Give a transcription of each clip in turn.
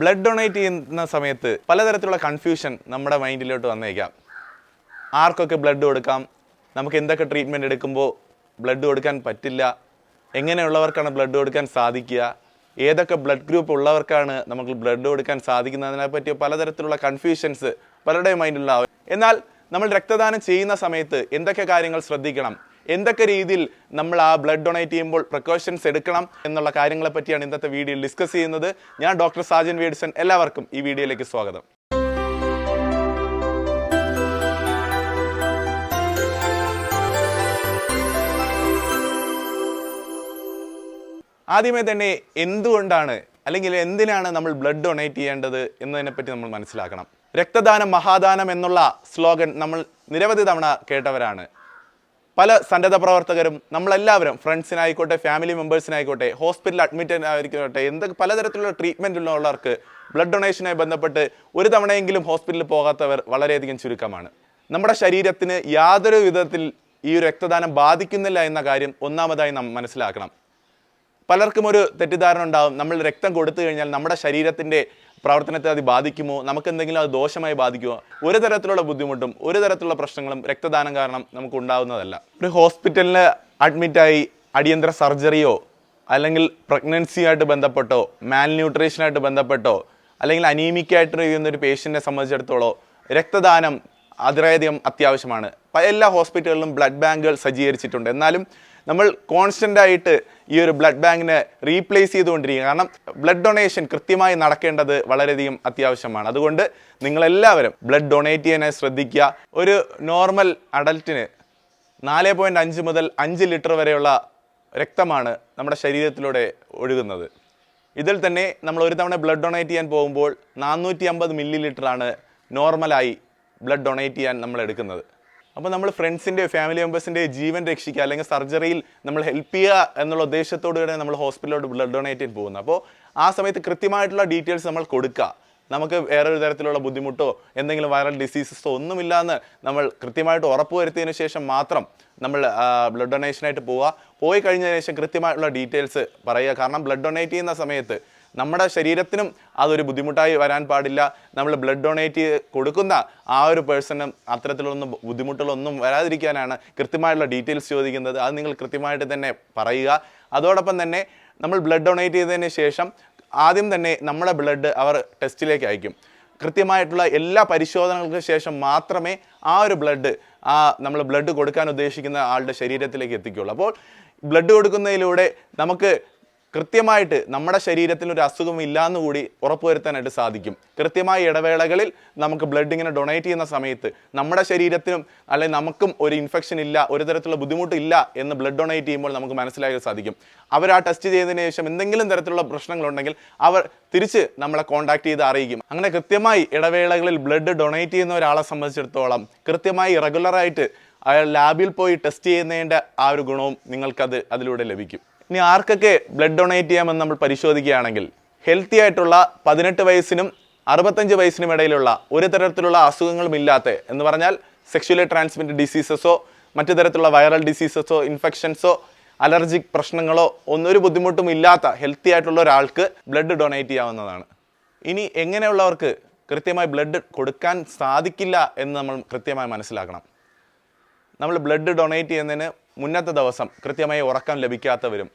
Blood donate ചെയ്യുന്ന സമയത്ത് പലതരത്തിലുള്ള കൺഫ്യൂഷൻ നമ്മുടെ മൈൻഡിലോട്ട് വന്നേക്കാം. ആർക്കൊക്കെ ബ്ലഡ് കൊടുക്കാം, നമുക്ക് എന്തൊക്കെ ട്രീറ്റ്മെൻറ്റ് എടുക്കുമ്പോൾ ബ്ലഡ് കൊടുക്കാൻ പറ്റില്ല, എങ്ങനെയുള്ളവർക്കാണ് ബ്ലഡ് കൊടുക്കാൻ സാധിക്കുക, ഏതൊക്കെ ബ്ലഡ് ഗ്രൂപ്പ് ഉള്ളവർക്കാണ് നമുക്ക് ബ്ലഡ് കൊടുക്കാൻ സാധിക്കുന്നതിനെ പറ്റിയ പലതരത്തിലുള്ള കൺഫ്യൂഷൻസ് പലരുടെയും മൈൻഡിലുണ്ടാവും. എന്നാൽ നമ്മൾ രക്തദാനം ചെയ്യുന്ന സമയത്ത് എന്തൊക്കെ കാര്യങ്ങൾ ശ്രദ്ധിക്കണം, എന്തൊക്കെ രീതിയിൽ നമ്മൾ ആ ബ്ലഡ് ഡൊണേറ്റ് ചെയ്യുമ്പോൾ പ്രിക്കോഷൻസ് എടുക്കണം എന്നുള്ള കാര്യങ്ങളെ പറ്റിയാണ് ഇന്നത്തെ വീഡിയോയിൽ ഡിസ്കസ് ചെയ്യുന്നത്. ഞാൻ ഡോക്ടർ സാജൻ വേഡ്സൺ. എല്ലാവർക്കും ഈ വീഡിയോയിലേക്ക് സ്വാഗതം. ആദ്യമേ തന്നെ എന്തുകൊണ്ടാണ് അല്ലെങ്കിൽ എന്തിനാണ് നമ്മൾ ബ്ലഡ് ഡൊണേറ്റ് ചെയ്യേണ്ടത് എന്നതിനെപ്പറ്റി നമ്മൾ മനസ്സിലാക്കണം. രക്തദാനം മഹാദാനം എന്നുള്ള സ്ലോഗൻ നമ്മൾ നിരവധി തവണ കേട്ടവരാണ്. പല സന്നദ്ധ പ്രവർത്തകരും നമ്മളെല്ലാവരും ഫ്രണ്ട്സിനായിക്കോട്ടെ, ഫാമിലി മെമ്പേഴ്സിനായിക്കോട്ടെ, ഹോസ്പിറ്റലിൽ അഡ്മിറ്റ് ആയിരിക്കട്ടെ, എന്തൊക്കെ പലതരത്തിലുള്ള ട്രീറ്റ്മെൻറ്റുള്ളവർക്ക് ബ്ലഡ് ഡൊണേഷനുമായി ബന്ധപ്പെട്ട് ഒരു തവണയെങ്കിലും ഹോസ്പിറ്റലിൽ പോകാത്തവർ വളരെയധികം ചുരുക്കമാണ്. നമ്മുടെ ശരീരത്തിന് യാതൊരു വിധത്തിൽ ഈ ഒരു രക്തദാനം ബാധിക്കുന്നില്ല എന്ന കാര്യം ഒന്നാമതായി നാം മനസ്സിലാക്കണം. പലർക്കും ഒരു തെറ്റിദ്ധാരണ ഉണ്ടാകും, നമ്മൾ രക്തം കൊടുത്തു കഴിഞ്ഞാൽ നമ്മുടെ ശരീരത്തിൻ്റെ പ്രവർത്തനത്തെ അത് ബാധിക്കുമോ, നമുക്ക് എന്തെങ്കിലും അത് ദോഷമായി ബാധിക്കുമോ. ഒരു തരത്തിലുള്ള ബുദ്ധിമുട്ടും ഒരു തരത്തിലുള്ള പ്രശ്നങ്ങളും രക്തദാനം കാരണം നമുക്ക് ഉണ്ടാകുന്നതല്ല. ഒരു ഹോസ്പിറ്റലിൽ അഡ്മിറ്റായി അടിയന്തര സർജറിയോ അല്ലെങ്കിൽ പ്രഗ്നൻസിയായിട്ട് ബന്ധപ്പെട്ടോ മാൽന്യൂട്രീഷനായിട്ട് ബന്ധപ്പെട്ടോ അല്ലെങ്കിൽ അനീമിക്കായിട്ട് ചെയ്യുന്ന ഒരു പേഷ്യൻറ്റിനെ സംബന്ധിച്ചിടത്തോളം രക്തദാനം അതിരേയധികം അത്യാവശ്യമാണ്. എല്ലാ ഹോസ്പിറ്റലുകളിലും ബ്ലഡ് ബാങ്കുകൾ സജ്ജീകരിച്ചിട്ടുണ്ട്. എന്നാലും നമ്മൾ കോൺസ്റ്റൻ്റ് ആയിട്ട് ഈ ഒരു ബ്ലഡ് ബാങ്കിനെ റീപ്ലേസ് ചെയ്തുകൊണ്ടിരിക്കുക. കാരണം ബ്ലഡ് ഡൊണേഷൻ കൃത്യമായി നടക്കേണ്ടത് വളരെയധികം അത്യാവശ്യമാണ്. അതുകൊണ്ട് നിങ്ങളെല്ലാവരും ബ്ലഡ് ഡൊണേറ്റ് ചെയ്യാനായി ശ്രദ്ധിക്കുക. ഒരു നോർമൽ അഡൽറ്റിന് 4.5 മുതൽ 5 ലിറ്റർ വരെയുള്ള രക്തമാണ് നമ്മുടെ ശരീരത്തിലൂടെ ഒഴുകുന്നത്. ഇതിൽ തന്നെ നമ്മൾ ഒരു തവണ ബ്ലഡ് ഡൊണേറ്റ് ചെയ്യാൻ പോകുമ്പോൾ 450 മില്ലി ലിറ്ററാണ് നോർമലായി ബ്ലഡ് ഡൊണേറ്റ് ചെയ്യാൻ നമ്മൾ എടുക്കുന്നത്. അപ്പോൾ നമ്മൾ ഫ്രണ്ട്സിൻ്റെ ഫാമിലി മെമ്പേഴ്സിൻ്റെ ജീവൻ രക്ഷിക്കുക അല്ലെങ്കിൽ സർജറിയിൽ നമ്മൾ ഹെൽപ്പ് ചെയ്യുക എന്നുള്ള ഉദ്ദേശത്തോടുകൂടെ നമ്മൾ ഹോസ്പിറ്റലിലോട്ട് ബ്ലഡ് ഡൊണേറ്റ് ചെയ്യാൻ പോകുന്നത്. അപ്പോൾ ആ സമയത്ത് കൃത്യമായിട്ടുള്ള ഡീറ്റെയിൽസ് നമ്മൾ കൊടുക്കുക. നമുക്ക് വേറൊരു തരത്തിലുള്ള ബുദ്ധിമുട്ടോ എന്തെങ്കിലും വൈറൽ ഡിസീസസോ ഒന്നുമില്ലാന്ന് നമ്മൾ കൃത്യമായിട്ട് ഉറപ്പുവരുത്തിയതിനു ശേഷം മാത്രം നമ്മൾ ബ്ലഡ് ഡൊണേഷനായിട്ട് പോയി കഴിഞ്ഞതിന് ശേഷം കൃത്യമായിട്ടുള്ള ഡീറ്റെയിൽസ് പറയുക. കാരണം ബ്ലഡ് ഡൊണേറ്റ് ചെയ്യുന്ന സമയത്ത് നമ്മുടെ ശരീരത്തിനും അതൊരു ബുദ്ധിമുട്ടായി വരാൻ പാടില്ല. നമ്മൾ ബ്ലഡ് ഡൊണേറ്റ് കൊടുക്കുന്ന ആ ഒരു പേഴ്സണും അത്തരത്തിലൊന്നും ബുദ്ധിമുട്ടുകളൊന്നും വരാതിരിക്കാനാണ് കൃത്യമായിട്ടുള്ള ഡീറ്റെയിൽസ് ചോദിക്കുന്നത്. അത് നിങ്ങൾ കൃത്യമായിട്ട് തന്നെ പറയുക. അതോടൊപ്പം തന്നെ നമ്മൾ ബ്ലഡ് ഡൊണേറ്റ് ചെയ്തതിന് ശേഷം ആദ്യം തന്നെ നമ്മുടെ ബ്ലഡ് അവർ ടെസ്റ്റിലേക്ക് അയക്കും. കൃത്യമായിട്ടുള്ള എല്ലാ പരിശോധനകൾക്ക് ശേഷം മാത്രമേ ആ ഒരു ബ്ലഡ് നമ്മൾ ബ്ലഡ് കൊടുക്കാൻ ഉദ്ദേശിക്കുന്ന ആളുടെ ശരീരത്തിലേക്ക് എത്തിക്കുകയുള്ളൂ. അപ്പോൾ ബ്ലഡ് കൊടുക്കുന്നതിലൂടെ നമുക്ക് കൃത്യമായിട്ട് നമ്മുടെ ശരീരത്തിൽ ഒരു അസുഖം ഇല്ലാന്ന് കൂടി ഉറപ്പുവരുത്താനായിട്ട് സാധിക്കും. കൃത്യമായ ഇടവേളകളിൽ നമുക്ക് ബ്ലഡ് ഇങ്ങനെ ഡൊണേറ്റ് ചെയ്യുന്ന സമയത്ത് നമ്മുടെ ശരീരത്തിനും അല്ലെങ്കിൽ നമുക്കും ഒരു ഇൻഫെക്ഷൻ ഇല്ല, ഒരു തരത്തിലുള്ള ബുദ്ധിമുട്ടില്ല എന്ന് ബ്ലഡ് ഡൊണേറ്റ് ചെയ്യുമ്പോൾ നമുക്ക് മനസ്സിലാക്കാൻ സാധിക്കും. അവർ ആ ടെസ്റ്റ് ചെയ്തതിന് ശേഷം എന്തെങ്കിലും തരത്തിലുള്ള പ്രശ്നങ്ങളുണ്ടെങ്കിൽ അവർ തിരിച്ച് നമ്മളെ കോൺടാക്ട് ചെയ്ത് അറിയിക്കും. അങ്ങനെ കൃത്യമായി ഇടവേളകളിൽ ബ്ലഡ് ഡൊണേറ്റ് ചെയ്യുന്ന ഒരാളെ സംബന്ധിച്ചിടത്തോളം കൃത്യമായി റെഗുലറായിട്ട് അയാൾ ലാബിൽ പോയി ടെസ്റ്റ് ചെയ്യുന്നതിൻ്റെ ആ ഒരു ഗുണവും നിങ്ങൾക്കത് അതിലൂടെ ലഭിക്കും. ഇനി ആർക്കൊക്കെ ബ്ലഡ് ഡൊണേറ്റ് ചെയ്യാമെന്ന് നമ്മൾ പരിശോധിക്കുകയാണെങ്കിൽ ഹെൽത്തി ആയിട്ടുള്ള 18 വയസ്സിനും 65 വയസ്സിനും ഇടയിലുള്ള ഒരു തരത്തിലുള്ള അസുഖങ്ങളും ഇല്ലാത്ത എന്ന് പറഞ്ഞാൽ സെക്ഷുവലി ട്രാൻസ്മിറ്റഡ് ഡിസീസസോ മറ്റു തരത്തിലുള്ള വൈറൽ ഡിസീസസോ ഇൻഫെക്ഷൻസോ അലർജിക് പ്രശ്നങ്ങളോ ഒന്നൊരു ബുദ്ധിമുട്ടും ഇല്ലാത്ത ഹെൽത്തി ആയിട്ടുള്ള ഒരാൾക്ക് ബ്ലഡ് ഡൊണേറ്റ് ചെയ്യാവുന്നതാണ്. ഇനി എങ്ങനെയുള്ളവർക്ക് കൃത്യമായി ബ്ലഡ് കൊടുക്കാൻ സാധിക്കില്ല എന്ന് നമ്മൾ കൃത്യമായി മനസ്സിലാക്കണം. നമ്മൾ ബ്ലഡ് ഡൊണേറ്റ് ചെയ്യുന്നതിന് മുന്നത്തെ ദിവസം കൃത്യമായി ഉറക്കം ലഭിക്കാത്തവരും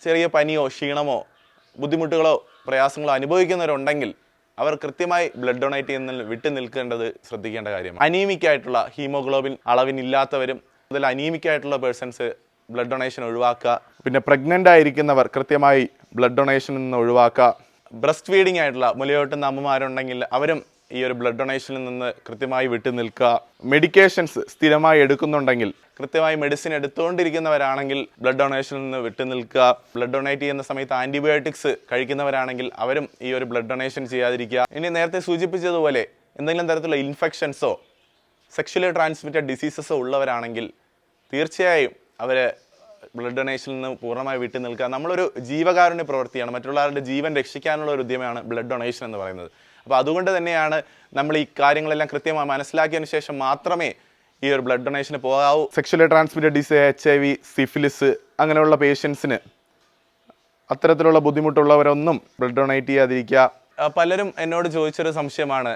ചെറിയ പനിയോ ക്ഷീണമോ ബുദ്ധിമുട്ടുകളോ പ്രയാസങ്ങളോ അനുഭവിക്കുന്നവരുണ്ടെങ്കിൽ അവർ കൃത്യമായി ബ്ലഡ് ഡൊണേറ്റ് ചെയ്യുന്നതിൽ വിട്ടു നിൽക്കേണ്ടത് ശ്രദ്ധിക്കേണ്ട കാര്യമാണ്. അനീമിക്കായിട്ടുള്ള ഹീമോഗ്ലോബിൻ അളവിനില്ലാത്തവരും അതിൽ അനീമിക്കായിട്ടുള്ള പേഴ്സൺസ് ബ്ലഡ് ഡൊണേഷൻ ഒഴിവാക്കുക. പിന്നെ പ്രഗ്നൻ്റ് ആയിരിക്കുന്നവർ കൃത്യമായി ബ്ലഡ് ഡൊണേഷനിൽ നിന്ന് ഒഴിവാക്കുക. ബ്രസ്റ്റ് ഫീഡിങ് ആയിട്ടുള്ള മുലയൂട്ടുന്ന അമ്മമാരുണ്ടെങ്കിൽ അവരും ഈ ഒരു ബ്ലഡ് ഡൊണേഷനിൽ നിന്ന് കൃത്യമായി വിട്ടു നിൽക്കുക. മെഡിക്കേഷൻസ് സ്ഥിരമായി എടുക്കുന്നുണ്ടെങ്കിൽ കൃത്യമായി മെഡിസിൻ എടുത്തുകൊണ്ടിരിക്കുന്നവരാണെങ്കിൽ ബ്ലഡ് ഡൊണേഷനിൽ നിന്ന് വിട്ടു നിൽക്കുക. ബ്ലഡ് ഡൊണേറ്റ് ചെയ്യുന്ന സമയത്ത് ആൻറ്റിബയോട്ടിക്സ് കഴിക്കുന്നവരാണെങ്കിൽ അവരും ഈ ഒരു ബ്ലഡ് ഡൊണേഷൻ ചെയ്യാതിരിക്കുക. ഇനി നേരത്തെ സൂചിപ്പിച്ചതുപോലെ എന്തെങ്കിലും തരത്തിലുള്ള ഇൻഫെക്ഷൻസോ സെക്ഷുവലി ട്രാൻസ്മിറ്റഡ് ഡിസീസസോ ഉള്ളവരാണെങ്കിൽ തീർച്ചയായും അവർ ബ്ലഡ് ഡൊണേഷനിൽ നിന്ന് പൂർണ്ണമായി വിട്ടു നിൽക്കുക. നമ്മളൊരു ജീവകാരുണ്യ പ്രവൃത്തിയാണ്, മറ്റുള്ളവരുടെ ജീവൻ രക്ഷിക്കാനുള്ള ഒരു ഉദ്യമമാണ് ബ്ലഡ് ഡൊണേഷൻ എന്ന് പറയുന്നത്. അപ്പോൾ അതുകൊണ്ട് തന്നെയാണ് നമ്മൾ ഈ കാര്യങ്ങളെല്ലാം കൃത്യമായി മനസ്സിലാക്കിയതിന് ശേഷം മാത്രമേ ഈ ഒരു ബ്ലഡ് ഡൊണേഷന് പോകാവൂ. Sexually transmitted disease, HIV, syphilis അങ്ങനെയുള്ള പേഷ്യൻസിന് അത്തരത്തിലുള്ള ബുദ്ധിമുട്ടുള്ളവരൊന്നും ബ്ലഡ് ഡൊണേറ്റ് ചെയ്യാതിരിക്കുക. പലരും എന്നോട് ചോദിച്ചൊരു സംശയമാണ്,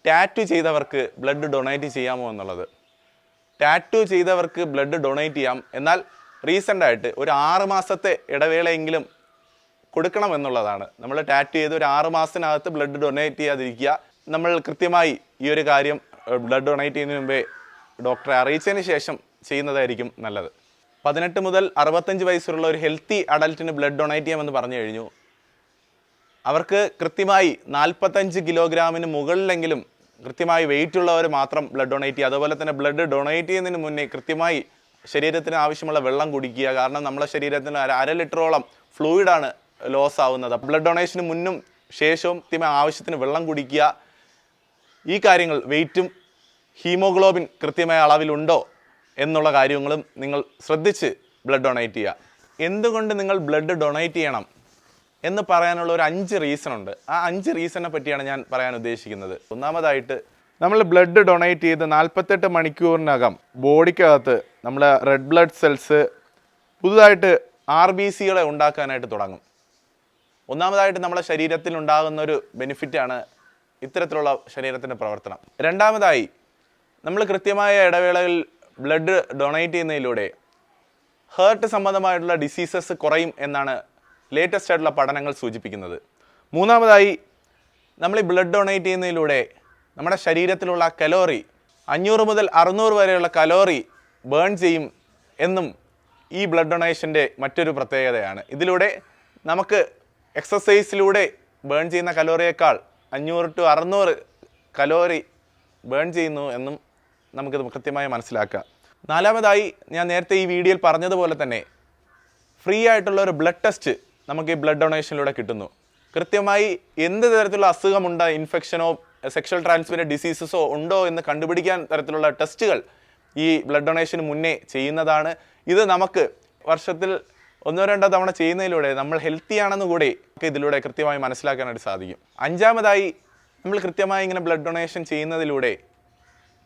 ടാറ്റു ചെയ്തവർക്ക് ബ്ലഡ് ഡൊണേറ്റ് ചെയ്യാമോ എന്നുള്ളത്. ടാറ്റു ചെയ്തവർക്ക് ബ്ലഡ് ഡൊണേറ്റ് ചെയ്യാം, എന്നാൽ റീസെൻ്റായിട്ട് ഒരു 6 മാസത്തെ ഇടവേളയെങ്കിലും കൊടുക്കണം എന്നുള്ളതാണ്. നമ്മൾ ടാറ്റു ചെയ്ത് ഒരു 6 മാസത്തിനകത്ത് ബ്ലഡ് ഡൊണേറ്റ് ചെയ്യാതിരിക്കുക. നമ്മൾ കൃത്യമായി ഈ ഒരു കാര്യം ബ്ലഡ് ഡൊണേറ്റ് ചെയ്യുന്നതിന് മുമ്പേ ഡോക്ടറെ അറിയിച്ചതിന് ശേഷം ചെയ്യുന്നതായിരിക്കും നല്ലത്. 18 മുതൽ 65 വയസ്സുള്ള ഒരു ഹെൽത്തി അഡൽറ്റിന് ബ്ലഡ് ഡൊണേറ്റ് ചെയ്യാമെന്ന് പറഞ്ഞു കഴിഞ്ഞു. അവർക്ക് കൃത്യമായി 45 കിലോഗ്രാമിന് മുകളിലെങ്കിലും കൃത്യമായി വെയിറ്റ് ഉള്ളവർ മാത്രം ബ്ലഡ് ഡൊണേറ്റ് ചെയ്യുക. അതുപോലെ തന്നെ ബ്ലഡ് ഡൊണേറ്റ് ചെയ്യുന്നതിന് മുന്നേ കൃത്യമായി ശരീരത്തിന് ആവശ്യമുള്ള വെള്ളം കുടിക്കുക. കാരണം നമ്മുടെ ശരീരത്തിന് 1/2 ലിറ്ററോളം ഫ്ലൂയിഡാണ് ലോസ് ആവുന്നത്. ബ്ലഡ് ഡൊണേഷന് മുന്നും ശേഷവും കൃത്യമായി ആവശ്യത്തിന് വെള്ളം കുടിക്കുക. ഈ കാര്യങ്ങൾ, വെയിറ്റും ഹീമോഗ്ലോബിൻ കൃത്യമായ അളവിലുണ്ടോ എന്നുള്ള കാര്യങ്ങളും നിങ്ങൾ ശ്രദ്ധിച്ച് ബ്ലഡ് ഡൊണേറ്റ് ചെയ്യുക. എന്തുകൊണ്ട് നിങ്ങൾ ബ്ലഡ് ഡൊണേറ്റ് ചെയ്യണം എന്ന് പറയാനുള്ള ഒരു 5 റീസൺ ഉണ്ട്. ആ 5 റീസണിനെ പറ്റിയാണ് ഞാൻ പറയാൻ ഉദ്ദേശിക്കുന്നത്. ഒന്നാമതായിട്ട്, നമ്മൾ ബ്ലഡ് ഡൊണേറ്റ് ചെയ്ത് 48 മണിക്കൂറിനകം ബോഡിക്കകത്ത് നമ്മൾ റെഡ് ബ്ലഡ് സെൽസ് പുതുതായിട്ട് RBCകളെ ഉണ്ടാക്കാനായിട്ട് തുടങ്ങും. ഒന്നാമതായിട്ട് നമ്മുടെ ശരീരത്തിൽ ഉണ്ടാകുന്ന ഒരു ബെനിഫിറ്റാണ് ഇത്തരത്തിലുള്ള ശരീരത്തിൻ്റെ പ്രവർത്തനം. രണ്ടാമതായി, നമ്മൾ കൃത്യമായ ഇടവേളയിൽ ബ്ലഡ് ഡൊണേറ്റ് ചെയ്യുന്നതിലൂടെ ഹേർട്ട് സംബന്ധമായിട്ടുള്ള ഡിസീസസ് കുറയും എന്നാണ് ലേറ്റസ്റ്റ് ആയിട്ടുള്ള പഠനങ്ങൾ സൂചിപ്പിക്കുന്നത്. മൂന്നാമതായി, നമ്മൾ ഈ ബ്ലഡ് ഡൊണേറ്റ് ചെയ്യുന്നതിലൂടെ നമ്മുടെ ശരീരത്തിലുള്ള കലോറി 500 മുതൽ 600 വരെയുള്ള കലോറി ബേൺ ചെയ്യും എന്നും ഈ ബ്ലഡ് ഡൊണേഷൻ്റെ മറ്റൊരു പ്രത്യേകതയാണ്. ഇതിലൂടെ നമുക്ക് എക്സസൈസിലൂടെ ബേൺ ചെയ്യുന്ന കലോറിയേക്കാൾ 500 to 600 കലോറി ബേൺ ചെയ്യുന്നു എന്നും നമുക്കിത് കൃത്യമായി മനസ്സിലാക്കാം. നാലാമതായി, ഞാൻ നേരത്തെ ഈ വീഡിയോയിൽ പറഞ്ഞതുപോലെ തന്നെ ഫ്രീ ആയിട്ടുള്ള ഒരു ബ്ലഡ് ടെസ്റ്റ് നമുക്ക് ഈ ബ്ലഡ് ഡൊണേഷനിലൂടെ കിട്ടുന്നു. കൃത്യമായി എന്ത് തരത്തിലുള്ള അസുഖമുണ്ടോ, ഇൻഫെക്ഷനോ സെക്ഷൽ ട്രാൻസ്മിറ്റഡ് ഡിസീസസോ ഉണ്ടോ എന്ന് കണ്ടുപിടിക്കാൻ തരത്തിലുള്ള ടെസ്റ്റുകൾ ഈ ബ്ലഡ് ഡൊണേഷന് മുന്നേ ചെയ്യുന്നതാണ്. ഇത് നമുക്ക് വർഷത്തിൽ 1-2 തവണ ചെയ്യുന്നതിലൂടെ നമ്മൾ ഹെൽത്തി ആണെന്ന് കൂടി ഇതിലൂടെ കൃത്യമായി മനസ്സിലാക്കാനായിട്ട് സാധിക്കും. അഞ്ചാമതായി, നമ്മൾ കൃത്യമായി ഇങ്ങനെ ബ്ലഡ് ഡൊണേഷൻ ചെയ്യുന്നതിലൂടെ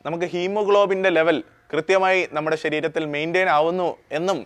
നമുക്ക് ഹീമോഗ്ലോബിൻ്റെ ലെവൽ കൃത്യമായി നമ്മുടെ ശരീരത്തിൽ മെയിൻറ്റെയിൻ ആവുന്നു എന്നും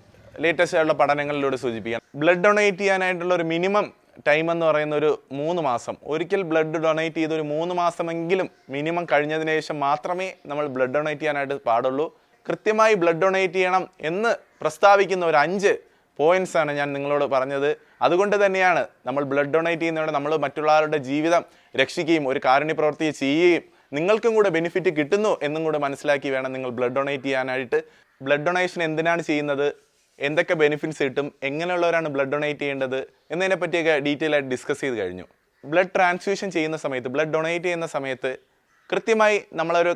ലേറ്റസ്റ്റ് ആയിട്ടുള്ള പഠനങ്ങളിലൂടെ സൂചിപ്പിക്കാം. ബ്ലഡ് ഡൊണേറ്റ് ചെയ്യാനായിട്ടുള്ള ഒരു മിനിമം ടൈം എന്ന് പറയുന്ന ഒരു 3 മാസം. ഒരിക്കൽ ബ്ലഡ് ഡൊണേറ്റ് ചെയ്ത് ഒരു 3 മാസമെങ്കിലും മിനിമം കഴിഞ്ഞതിന് ശേഷം മാത്രമേ നമ്മൾ ബ്ലഡ് ഡൊണേറ്റ് ചെയ്യാനായിട്ട് പാടുള്ളൂ. കൃത്യമായി ബ്ലഡ് ഡൊണേറ്റ് ചെയ്യണം എന്ന് പ്രസ്താവിക്കുന്ന ഒരു 5 പോയിന്റ്സാണ് ഞാൻ നിങ്ങളോട് പറഞ്ഞത്. അതുകൊണ്ട് തന്നെയാണ് നമ്മൾ ബ്ലഡ് ഡൊണേറ്റ് ചെയ്യുന്നതോടെ നമ്മൾ മറ്റുള്ളവരുടെ ജീവിതം രക്ഷിക്കുകയും ഒരു കാരുണ്യ പ്രവൃത്തി ചെയ്യുകയും നിങ്ങൾക്കും കൂടെ ബെനിഫിറ്റ് കിട്ടുന്നു എന്നും കൂടെ മനസ്സിലാക്കി വേണം നിങ്ങൾ ബ്ലഡ് ഡൊണേറ്റ് ചെയ്യാനായിട്ട്. ബ്ലഡ് ഡൊണേഷൻ എന്തിനാണ് ചെയ്യുന്നത്, എന്തൊക്കെ ബെനിഫിറ്റ്സ് കിട്ടും, എങ്ങനെയുള്ളവരാണ് ബ്ലഡ് ഡൊണേറ്റ് ചെയ്യേണ്ടത് എന്നതിനെ പറ്റിയൊക്കെ ഡീറ്റെയിൽ ആയിട്ട് ഡിസ്കസ് ചെയ്ത് കഴിഞ്ഞു. ബ്ലഡ് ട്രാൻസ്ഫ്യൂഷൻ ചെയ്യുന്ന സമയത്ത്, ബ്ലഡ് ഡൊണേറ്റ് ചെയ്യുന്ന സമയത്ത് കൃത്യമായി നമ്മളൊരു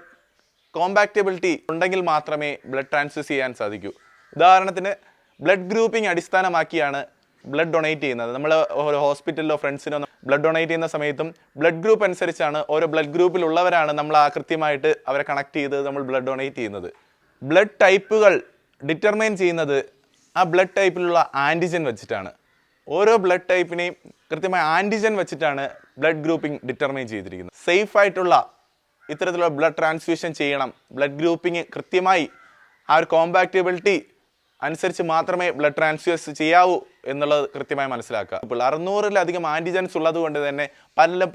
കോമ്പാക്റ്റബിലിറ്റി ഉണ്ടെങ്കിൽ മാത്രമേ ബ്ലഡ് ട്രാൻസ്ഫ്യൂസ് ചെയ്യാൻ സാധിക്കൂ. ഉദാഹരണത്തിന്, ബ്ലഡ് ഗ്രൂപ്പിംഗ് അടിസ്ഥാനമാക്കിയാണ് ബ്ലഡ് ഡൊണേറ്റ് ചെയ്യുന്നത്. നമ്മൾ ഒരു ഹോസ്പിറ്റലിലോ ഫ്രണ്ട്സിനോ ബ്ലഡ് ഡൊണേറ്റ് ചെയ്യുന്ന സമയത്തും ബ്ലഡ് ഗ്രൂപ്പ് അനുസരിച്ചാണ് ഓരോ ബ്ലഡ് ഗ്രൂപ്പിലുള്ളവരാണ് നമ്മൾ കൃത്യമായിട്ട് അവരെ കണക്ട് ചെയ്ത് നമ്മൾ ബ്ലഡ് ഡൊണേറ്റ് ചെയ്യുന്നത്. ബ്ലഡ് ടൈപ്പുകൾ ഡിറ്റർമൈൻ ചെയ്യുന്നത് ആ ബ്ലഡ് ടൈപ്പിലുള്ള ആൻറ്റിജൻ വെച്ചിട്ടാണ്. ഓരോ ബ്ലഡ് ടൈപ്പിനെയും കൃത്യമായ ആൻറ്റിജൻ വെച്ചിട്ടാണ് ബ്ലഡ് ഗ്രൂപ്പിംഗ് ഡിറ്റർമൈൻ ചെയ്തിരിക്കുന്നത്. സേഫ് ആയിട്ടുള്ള ഇത്തരത്തിലുള്ള ബ്ലഡ് ട്രാൻസ്ഫ്യൂഷൻ ചെയ്യണം. ബ്ലഡ് ഗ്രൂപ്പിംഗ് കൃത്യമായി ആ ഒരു കോമ്പാക്റ്റബിലിറ്റി അനുസരിച്ച് മാത്രമേ ബ്ലഡ് ട്രാൻസ്ഫ്യൂസ് ചെയ്യാവൂ എന്നുള്ളത് കൃത്യമായി മനസ്സിലാക്കുക. ഇപ്പോൾ 600-ലധികം ആൻറ്റിജൻസ് ഉള്ളത് കൊണ്ട് തന്നെ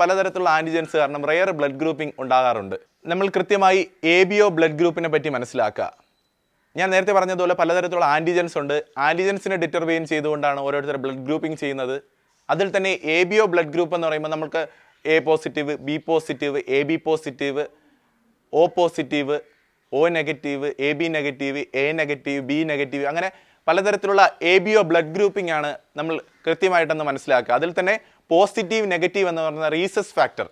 പലതരത്തിലുള്ള ആൻറ്റിജൻസ് കാരണം റെയർ ബ്ലഡ് ഗ്രൂപ്പിംഗ് ഉണ്ടാകാറുണ്ട്. നമ്മൾ കൃത്യമായി ABO ബ്ലഡ് ഗ്രൂപ്പിനെ പറ്റി മനസ്സിലാക്കുക. ഞാൻ നേരത്തെ പറഞ്ഞതുപോലെ പലതരത്തിലുള്ള ആൻറ്റിജൻസ് ഉണ്ട്. ആൻറ്റിജൻസിനെ ഡിറ്റർമൈൻ ചെയ്തുകൊണ്ടാണ് ഓരോരുത്തർ ബ്ലഡ് ഗ്രൂപ്പിംഗ് ചെയ്യുന്നത്. അതിൽ തന്നെ ABO ബ്ലഡ് ഗ്രൂപ്പ് എന്ന് പറയുമ്പോൾ നമുക്ക് A positive, B positive, AB positive, O positive, O negative, AB negative, A negative, B negative, അങ്ങനെ പലതരത്തിലുള്ള ABO ബ്ലഡ് ഗ്രൂപ്പിംഗ് ആണ് നമ്മൾ കൃത്യമായിട്ടൊന്ന് മനസ്സിലാക്കുക. അതിൽ തന്നെ പോസിറ്റീവ്, നെഗറ്റീവ് എന്ന് പറയുന്ന റീസസ് ഫാക്ടർ,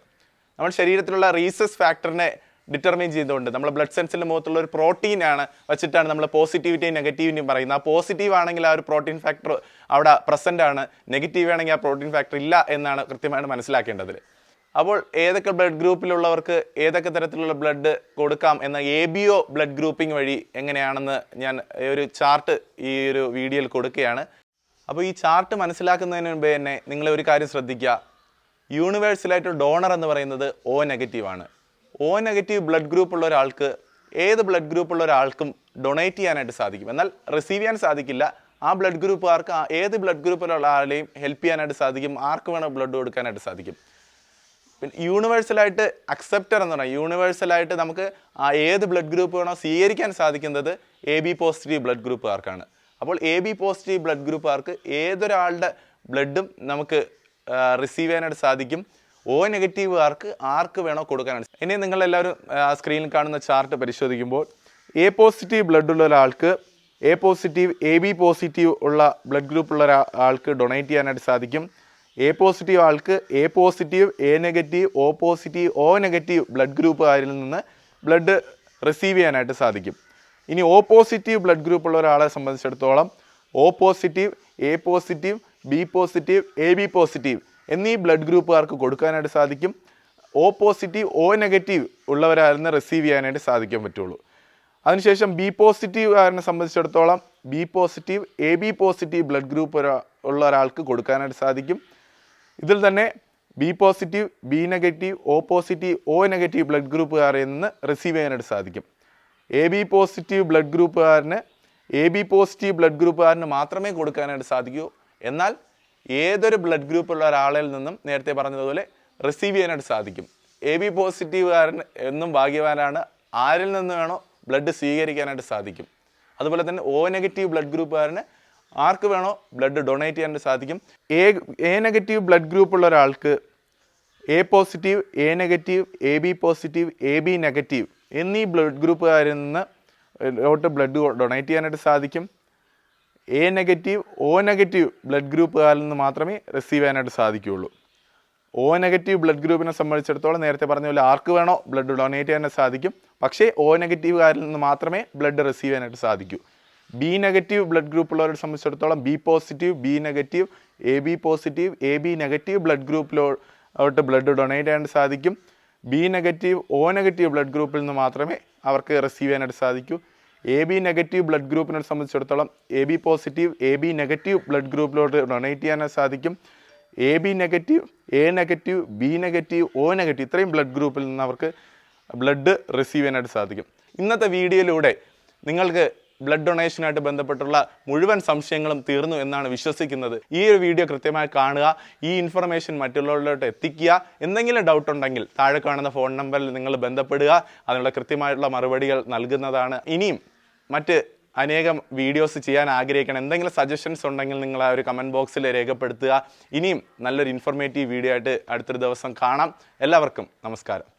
നമ്മുടെ ശരീരത്തിലുള്ള റീസസ് ഫാക്ടറിനെ ഡിറ്റർമൈൻ ചെയ്തുകൊണ്ട് നമ്മൾ ബ്ലഡ് സെൽസിൻ്റെ മുഖത്തുള്ള ഒരു പ്രോട്ടീനാണ് വെച്ചിട്ടാണ് നമ്മൾ പോസിറ്റിവിറ്റിയും നെഗറ്റീവിനെയും പറയുന്നത്. ആ പോസിറ്റീവ് ആണെങ്കിൽ ആ ഒരു പ്രോട്ടീൻ ഫാക്ടർ അവിടെ പ്രസൻ്റ് ആണ്, നെഗറ്റീവ് ആണെങ്കിൽ ആ പ്രോട്ടീൻ ഫാക്ടർ ഇല്ല എന്നാണ് കൃത്യമായിട്ട് മനസ്സിലാക്കേണ്ടത്. അപ്പോൾ ഏതൊക്കെ ബ്ലഡ് ഗ്രൂപ്പിലുള്ളവർക്ക് ഏതൊക്കെ തരത്തിലുള്ള ബ്ലഡ് കൊടുക്കാം എന്ന ABO ബ്ലഡ് ഗ്രൂപ്പിംഗ് വഴി എങ്ങനെയാണെന്ന് ഞാൻ ഒരു ചാർട്ട് ഈ ഒരു വീഡിയോയിൽ കൊടുക്കുകയാണ്. അപ്പോൾ ഈ ചാർട്ട് മനസ്സിലാക്കുന്നതിന് മുമ്പേ തന്നെ നിങ്ങൾ ഒരു കാര്യം ശ്രദ്ധിക്കുക. യൂണിവേഴ്സലായിട്ട് ഡോണർ എന്ന് പറയുന്നത് O നെഗറ്റീവ് ആണ്. O നെഗറ്റീവ് ബ്ലഡ് ഗ്രൂപ്പ് ഉള്ള ഒരാൾക്ക് ഏത് ബ്ലഡ് ഗ്രൂപ്പ് ഉള്ള ഒരാൾക്കും ഡൊണേറ്റ് ചെയ്യാനായിട്ട് സാധിക്കും. എന്നാൽ റിസീവ് ചെയ്യാൻ സാധിക്കില്ല. ആ ബ്ലഡ് ഗ്രൂപ്പുകാർക്ക് ഏത് ബ്ലഡ് ഗ്രൂപ്പിലുള്ള ആളെയും ഹെൽപ്പ് ചെയ്യാനായിട്ട് സാധിക്കും, ആർക്ക് വേണം ബ്ലഡ് കൊടുക്കാനായിട്ട് സാധിക്കും. പിന്നെ യൂണിവേഴ്സലായിട്ട് അക്സെപ്റ്റർ എന്ന് പറഞ്ഞാൽ യൂണിവേഴ്സലായിട്ട് നമുക്ക് ഏത് ബ്ലഡ് ഗ്രൂപ്പ് വേണോ സ്വീകരിക്കാൻ സാധിക്കുന്നത് AB പോസിറ്റീവ് ബ്ലഡ് ഗ്രൂപ്പുകാർക്കാണ്. അപ്പോൾ AB പോസിറ്റീവ് ബ്ലഡ് ഗ്രൂപ്പുകാർക്ക് ഏതൊരാളുടെ ബ്ലഡും നമുക്ക് റിസീവ് ചെയ്യാനായിട്ട് സാധിക്കും. O നെഗറ്റീവുകാർക്ക് ആർക്ക് വേണോ കൊടുക്കാനാണ്. ഇനി നിങ്ങളെല്ലാവരും സ്ക്രീനിൽ കാണുന്ന ചാർട്ട് പരിശോധിക്കുമ്പോൾ A പോസിറ്റീവ് ബ്ലഡ് ഉള്ള ഒരാൾക്ക് A പോസിറ്റീവ് AB പോസിറ്റീവ് ഉള്ള ബ്ലഡ് ഗ്രൂപ്പ് ഉള്ള ഒരാൾക്ക് ഡൊണേറ്റ് ചെയ്യാനായിട്ട് സാധിക്കും. A പോസിറ്റീവ് ആൾക്ക് A positive A negative O positive O negative blood ഗ്രൂപ്പുകാരിൽ നിന്ന് ബ്ലഡ് റിസീവ് ചെയ്യാനായിട്ട് സാധിക്കും. ഇനി O പോസിറ്റീവ് ബ്ലഡ് ഗ്രൂപ്പ് ഉള്ള ഒരാളെ സംബന്ധിച്ചിടത്തോളം O positive A positive B positive AB positive എന്നീ ബ്ലഡ് ഗ്രൂപ്പുകാർക്ക് കൊടുക്കാനായിട്ട് സാധിക്കും. O പോസിറ്റീവ് O നെഗറ്റീവ് ഉള്ളവരായിരുന്നു റിസീവ് ചെയ്യാനായിട്ട് സാധിക്കാൻ പറ്റുള്ളൂ. അതിനുശേഷം B പോസിറ്റീവുകാരനെ സംബന്ധിച്ചിടത്തോളം B positive AB positive blood group ഉള്ള ഒരാൾക്ക് കൊടുക്കാനായിട്ട് സാധിക്കും. ഇതിൽ തന്നെ B positive B negative O positive O negative blood ഗ്രൂപ്പുകാരിൽ നിന്ന് റിസീവ് ചെയ്യാനായിട്ട് സാധിക്കും. AB പോസിറ്റീവ് ബ്ലഡ് ഗ്രൂപ്പുകാരന് AB പോസിറ്റീവ് ബ്ലഡ് ഗ്രൂപ്പുകാരന് മാത്രമേ കൊടുക്കാനായിട്ട് സാധിക്കൂ. എന്നാൽ ഏതൊരു ബ്ലഡ് ഗ്രൂപ്പുള്ള ഒരാളിൽ നിന്നും നേരത്തെ പറഞ്ഞതുപോലെ റിസീവ് ചെയ്യാനായിട്ട് സാധിക്കും. AB പോസിറ്റീവുകാരൻ എന്നും ഭാഗ്യവാനാണ്, ആരിൽ നിന്ന് വേണോ ബ്ലഡ് സ്വീകരിക്കാനായിട്ട് സാധിക്കും. അതുപോലെ തന്നെ O നെഗറ്റീവ് ബ്ലഡ് ഗ്രൂപ്പുകാരന് ആർക്ക് വേണോ ബ്ലഡ് ഡൊണേറ്റ് ചെയ്യാനായിട്ട് സാധിക്കും. A നെഗറ്റീവ് ബ്ലഡ് ഗ്രൂപ്പുള്ള ഒരാൾക്ക് A positive A negative AB positive AB negative എന്നീ ബ്ലഡ് ഗ്രൂപ്പുകാരിൽ നിന്ന് ബ്ലഡ് ഡൊണേറ്റ് ചെയ്യാനായിട്ട് സാധിക്കും. A negative O negative blood ഗ്രൂപ്പുകാരിൽ നിന്ന് മാത്രമേ റിസീവ് ചെയ്യാനായിട്ട് സാധിക്കുകയുള്ളൂ. O നെഗറ്റീവ് ബ്ലഡ് ഗ്രൂപ്പിനെ സംബന്ധിച്ചിടത്തോളം നേരത്തെ പറഞ്ഞ പോലെ ആർക്ക് വേണോ ബ്ലഡ് ഡൊണേറ്റ് ചെയ്യാനായിട്ട് സാധിക്കും. പക്ഷേ O നെഗറ്റീവുകാരിൽ നിന്ന് മാത്രമേ ബ്ലഡ് റിസീവ് ചെയ്യാനായിട്ട് സാധിക്കൂ. B നെഗറ്റീവ് ബ്ലഡ് ഗ്രൂപ്പ് ഉള്ളവരെ സംബന്ധിച്ചിടത്തോളം B positive B negative AB positive AB negative blood ഗ്രൂപ്പിലോട്ട് ബ്ലഡ് ഡൊണേറ്റ് ചെയ്യാനായിട്ട് സാധിക്കും. B negative O negative blood ഗ്രൂപ്പിൽ നിന്ന് മാത്രമേ അവർക്ക് റിസീവ് ചെയ്യാനായിട്ട് സാധിക്കൂ. AB നെഗറ്റീവ് ബ്ലഡ് ഗ്രൂപ്പിനെ സംബന്ധിച്ചിടത്തോളം AB positive AB negative blood ഗ്രൂപ്പിലോട്ട് ഡൊണേറ്റ് ചെയ്യാനായിട്ട് സാധിക്കും. AB negative A negative B negative O negative ഇത്രയും ബ്ലഡ് ഗ്രൂപ്പിൽ നിന്ന് അവർക്ക് ബ്ലഡ് റിസീവ് ചെയ്യാനായിട്ട് സാധിക്കും. ഇന്നത്തെ വീഡിയോയിലൂടെ നിങ്ങൾക്ക് ബ്ലഡ് ഡൊണേഷനായിട്ട് ബന്ധപ്പെട്ടുള്ള മുഴുവൻ സംശയങ്ങളും തീർന്നു എന്നാണ് വിശ്വസിക്കുന്നത്. ഈ ഒരു വീഡിയോ കൃത്യമായി കാണുക, ഈ ഇൻഫർമേഷൻ മറ്റുള്ളവരിലോട്ട് എത്തിക്കുക. എന്തെങ്കിലും ഡൗട്ട് ഉണ്ടെങ്കിൽ താഴെ കാണുന്ന ഫോൺ നമ്പറിൽ നിങ്ങൾ ബന്ധപ്പെടുക, അതിനുള്ള കൃത്യമായിട്ടുള്ള മറുപടികൾ നൽകുന്നതാണ്. ഇനിയും മറ്റ് അനേകം വീഡിയോസ് ചെയ്യാൻ ആഗ്രഹിക്കണം. എന്തെങ്കിലും സജഷൻസ് ഉണ്ടെങ്കിൽ നിങ്ങൾ ആ ഒരു കമൻറ്റ് ബോക്സിൽ രേഖപ്പെടുത്തുക. ഇനിയും നല്ലൊരു ഇൻഫോർമേറ്റീവ് വീഡിയോ ആയിട്ട് അടുത്തൊരു ദിവസം കാണാം. എല്ലാവർക്കും നമസ്കാരം.